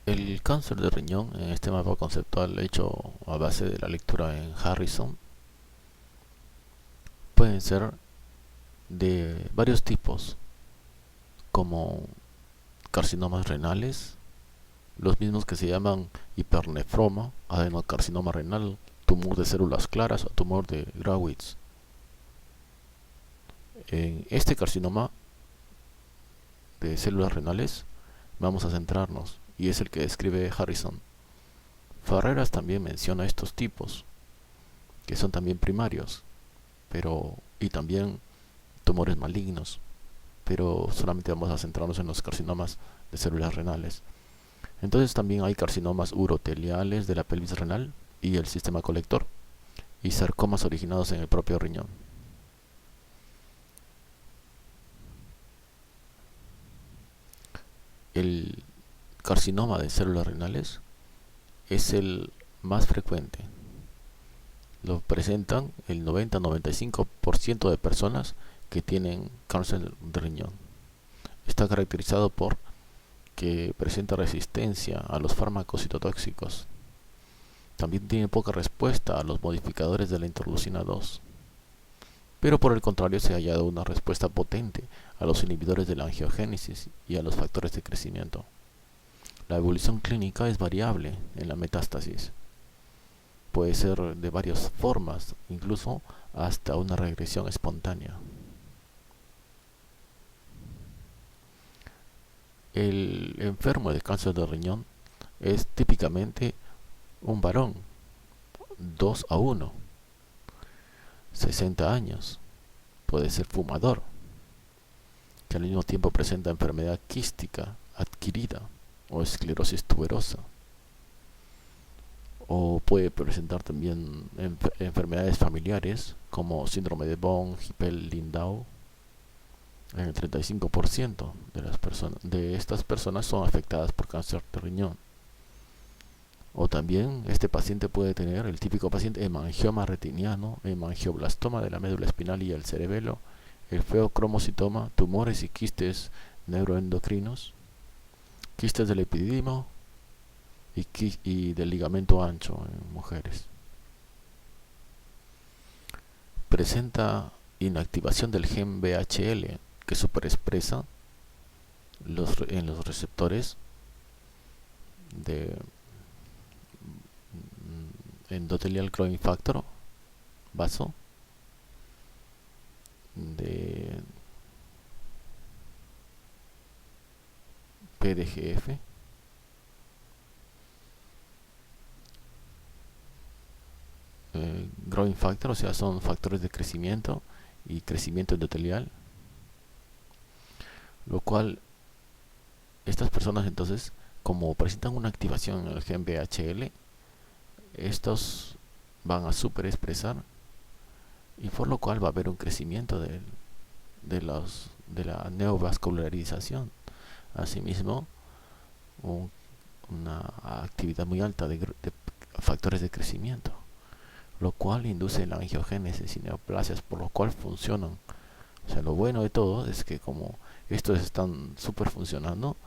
El cáncer de riñón, en este mapa conceptual hecho a base de la lectura en Harrison, pueden ser de varios tipos, como carcinomas renales, los mismos que se llaman hipernefroma, adenocarcinoma renal, tumor de células claras o tumor de Grawitz. En este carcinoma de células renales vamos a centrarnos, y es el que describe Harrison. Ferreras también menciona estos tipos, que son también primarios, y también tumores malignos, pero solamente vamos a centrarnos en los carcinomas de células renales. Entonces también hay carcinomas uroteliales de la pelvis renal y el sistema colector, y sarcomas originados en el propio riñón. El carcinoma de células renales es el más frecuente. Lo presentan el 90-95% de personas que tienen cáncer de riñón. Está caracterizado por que presenta resistencia a los fármacos citotóxicos. También tiene poca respuesta a los modificadores de la interleucina 2. Pero por el contrario se ha hallado una respuesta potente a los inhibidores de la angiogénesis y a los factores de crecimiento. La evolución clínica es variable en la metástasis. Puede ser de varias formas, incluso hasta una regresión espontánea. El enfermo de cáncer de riñón es típicamente un varón, 2-1, 60 años, puede ser fumador, que al mismo tiempo presenta enfermedad quística adquirida o esclerosis tuberosa, o puede presentar también enfermedades familiares como síndrome de von Hippel-Lindau. En el 35% de estas personas son afectadas por cáncer de riñón. O también este paciente puede tener el típico paciente hemangioma retiniano, hemangioblastoma de la médula espinal y el cerebelo, el feocromocitoma, tumores y quistes neuroendocrinos, quistes del epididimo y del ligamento ancho en mujeres. Presenta inactivación del gen VHL que superexpresa en los receptores de endotelial growing factor, vaso, de PDGF, growing factor, o sea, son factores de crecimiento y crecimiento endotelial, lo cual estas personas entonces, como presentan una activación en el gen VHL, estos van a superexpresar y por lo cual va a haber un crecimiento de la neovascularización. Asimismo, una actividad muy alta de factores de crecimiento, lo cual induce la angiogénesis y neoplasias, por lo cual funcionan. O sea, lo bueno de todo es que como estos están super funcionando,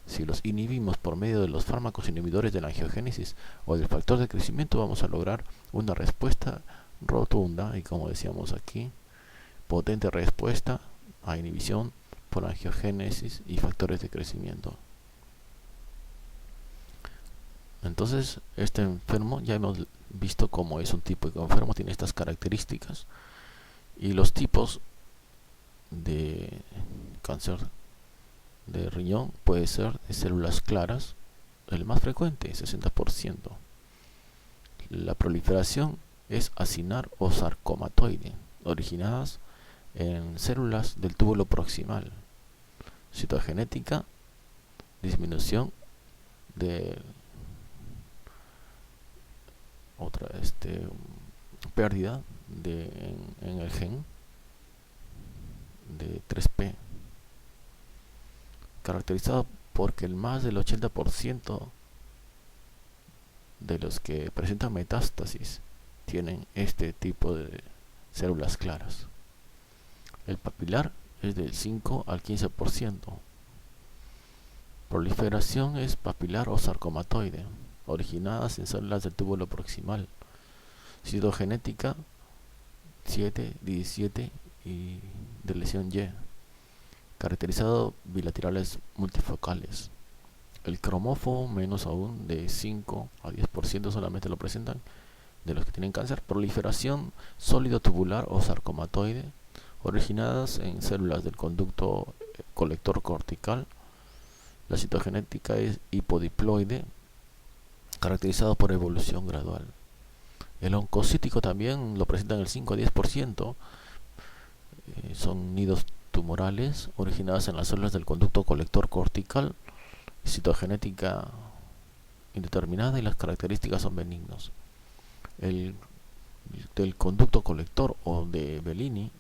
si los inhibimos por medio de los fármacos inhibidores de la angiogénesis o del factor de crecimiento, vamos a lograr una respuesta rotunda y, como decíamos aquí, potente respuesta a inhibición por angiogénesis y factores de crecimiento. Entonces, este enfermo ya hemos visto cómo es un tipo de enfermo, tiene estas características, y los tipos de cáncer de riñón puede ser de células claras, el más frecuente, 60%. La proliferación es acinar o sarcomatoide, originadas en células del túbulo proximal. Citogenética, disminución de otra pérdida en el gen de 3P, caracterizado porque el más del 80% de los que presentan metástasis tienen este tipo de células claras. El papilar es del 5 al 15%. Proliferación es papilar o sarcomatoide, originadas en células del túbulo proximal. Citogenética 7, 17 y de lesión Y. Caracterizado bilaterales multifocales. El cromófobo, menos aún, de 5 a 10% solamente lo presentan de los que tienen cáncer. Proliferación sólido tubular o sarcomatoide, originadas en células del conducto colector cortical. La citogenética es hipodiploide, caracterizado por evolución gradual. El oncocítico también lo presentan el 5 a 10%. Son nidos tumorales originadas en las células del conducto colector cortical, citogenética indeterminada y las características son benignos. El del conducto colector o de Bellini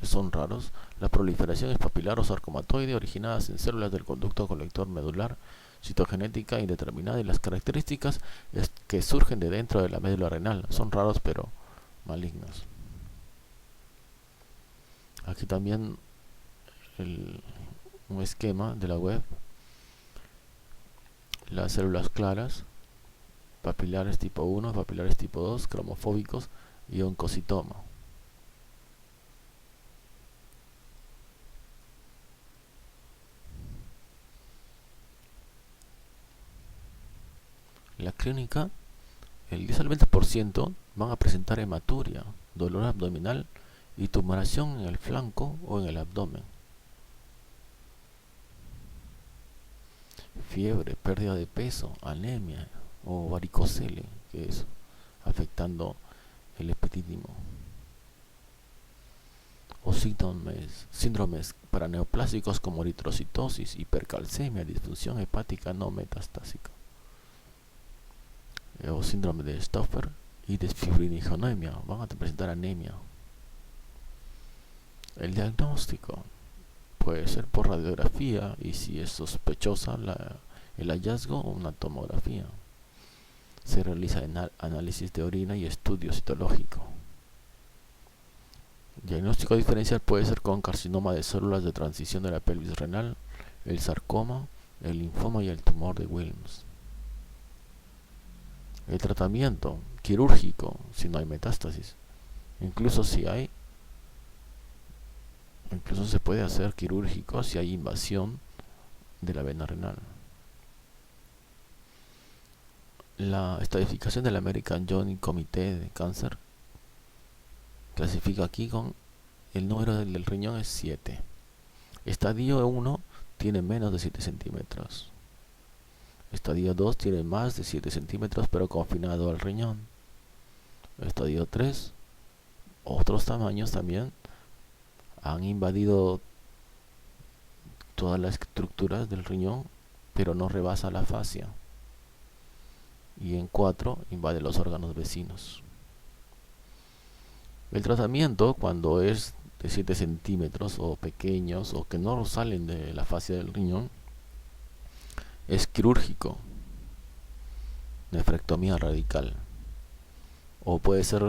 son raros. La proliferación es papilar o sarcomatoide, originadas en células del conducto colector medular, citogenética indeterminada y las características es que surgen de dentro de la médula renal. Son raros pero malignos. Aquí también un esquema de la web. Las células claras, papilares tipo 1, papilares tipo 2, cromofóbicos y oncocitoma. La clínica, el 10 al 20% van a presentar hematuria, dolor abdominal y tumoración en el flanco o en el abdomen. Fiebre, pérdida de peso, anemia o varicocele, que es afectando el epidídimo. O síndromes paraneoplásicos como eritrocitosis, hipercalcemia, disfunción hepática no metastásica. O síndrome de Stoffer y desfibrinogenemia, van a presentar anemia. El diagnóstico puede ser por radiografía y si es sospechosa el hallazgo, una tomografía. Se realiza análisis de orina y estudio citológico. El diagnóstico diferencial puede ser con carcinoma de células de transición de la pelvis renal, el sarcoma, el linfoma y el tumor de Wilms. El tratamiento quirúrgico si no hay metástasis. Incluso se puede hacer quirúrgico si hay invasión de la vena renal. La estadificación del American Joint Committee de Cáncer clasifica aquí con el número del riñón es 7. Estadio 1 tiene menos de 7 centímetros. Estadio 2 tiene más de 7 centímetros pero confinado al riñón. Estadio 3, otros tamaños también han invadido todas las estructuras del riñón pero no rebasa la fascia. Y en 4 invade los órganos vecinos. El tratamiento, cuando es de 7 centímetros o pequeños o que no salen de la fascia del riñón, es quirúrgico, nefrectomía radical, o puede ser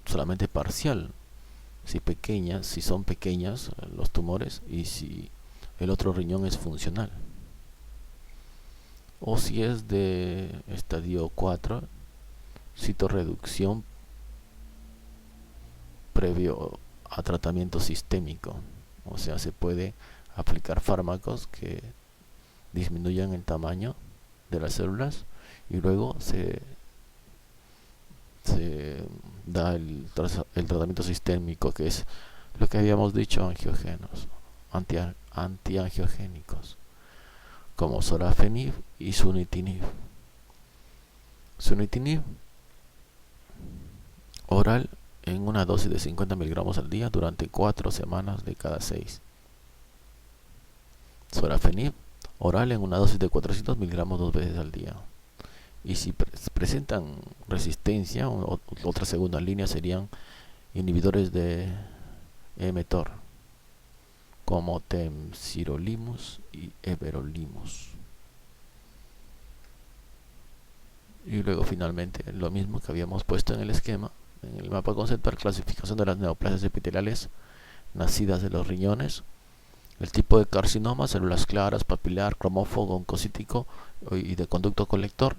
solamente parcial si son pequeñas los tumores y si el otro riñón es funcional, o si es de estadio 4, citorreducción previo a tratamiento sistémico, o sea, se puede aplicar fármacos que disminuyan el tamaño de las células y luego se da el tratamiento sistémico, que es lo que habíamos dicho, angiógenos, antiangiogénicos, como sorafenib y sunitinib. Sunitinib oral en una dosis de 50 miligramos al día durante 4 semanas de cada 6. Sorafenib oral en una dosis de 400 miligramos 2 veces al día. Y si presentan resistencia, otra segunda línea serían inhibidores de mTOR, como temsirolimus y everolimus. Y luego finalmente lo mismo que habíamos puesto en el esquema, en el mapa conceptual, clasificación de las neoplasias epiteliales nacidas de los riñones, El tipo de carcinoma: células claras, papilar, cromófago, oncocítico y de conducto colector.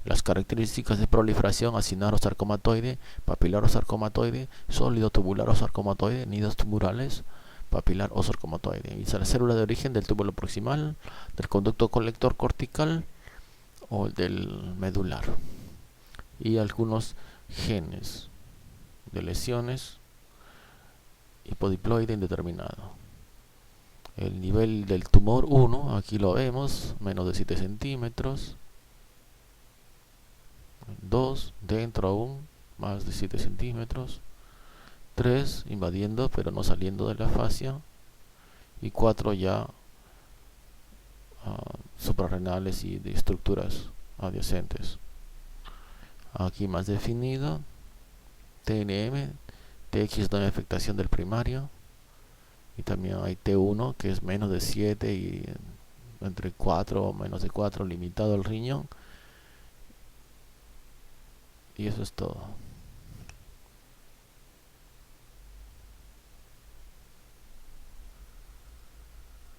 Las características de proliferación: acinar-sarcomatoide, papilar o sarcomatoide, sólido tubular o sarcomatoide, nidos tumorales, papilar o sarcomatoide. Y la célula de origen del túbulo proximal, del conducto colector cortical o del medular. Y algunos genes de lesiones: hipodiploide indeterminado. El nivel del tumor 1, aquí lo vemos, menos de 7 centímetros. 2, dentro aún, más de 7 centímetros. 3, invadiendo pero no saliendo de la fascia. Y 4, ya suprarrenales y de estructuras adyacentes. Aquí más definido: TNM, TX no hay afectación del primario. Y también hay T1, que es menos de 7 y entre 4 o menos de 4, limitado al riñón. Y eso es todo.